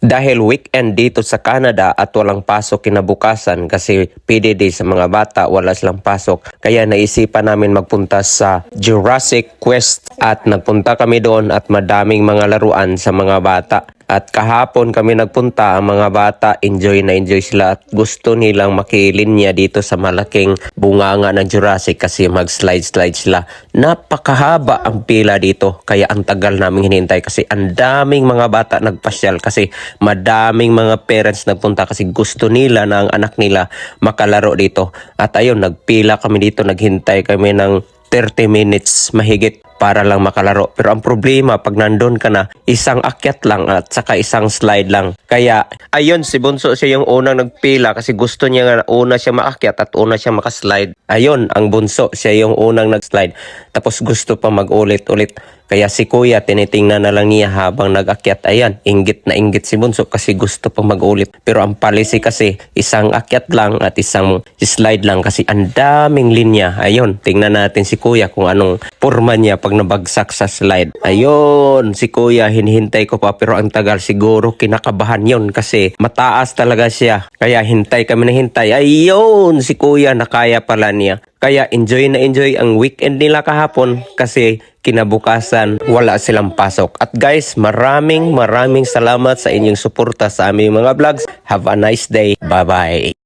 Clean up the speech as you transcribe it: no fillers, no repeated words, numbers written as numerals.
Dahil weekend dito sa Canada at walang pasok kinabukasan kasi PDD sa mga bata, wala silang pasok. Kaya naisipan namin magpunta sa Jurassic Quest at nagpunta kami doon at madaming mga laruan sa mga bata. At kahapon kami nagpunta, ang mga bata enjoy na enjoy sila at gusto nilang makilinya dito sa malaking bunganga ng Jurassic kasi mag-slide-slide sila. Napakahaba ang pila dito kaya ang tagal naming hinintay kasi ang daming mga bata nagpasyal kasi madaming mga parents nagpunta kasi gusto nila na ang anak nila makalaro dito. At ayun, nagpila kami dito, naghintay kami ng 30 minutes mahigit para lang makalaro. Pero ang problema, pag nandun ka na, isang akyat lang at saka isang slide lang. Kaya, ayun, si Bunso siya yung unang nagpila kasi gusto niya nga una siya maakyat at una siya makaslide. Ayun, ang Bunso, siya yung unang nag-slide. Tapos gusto pa mag-ulit-ulit. Kaya si Kuya, tinitingnan na lang niya habang nag-akyat. Ayan, inggit na inggit si Bunso kasi gusto pa mag-ulit. Pero ang policy kasi, isang akyat lang at isang slide lang kasi ang daming linya. Ayun, tingnan natin si Kuya kung anong forma niya pag nabagsak sa slide. Ayun, si Kuya, hinihintay ko pa pero ang tagal, siguro kinakabahan yon kasi mataas talaga siya. Kaya hintay kami na hintay. Ayun, si Kuya, nakaya pala niya. Kaya enjoy na enjoy ang weekend nila kahapon kasi kinabukasan wala silang pasok. At guys, maraming salamat sa inyong suporta sa aming mga vlogs. Have a nice day. Bye-bye.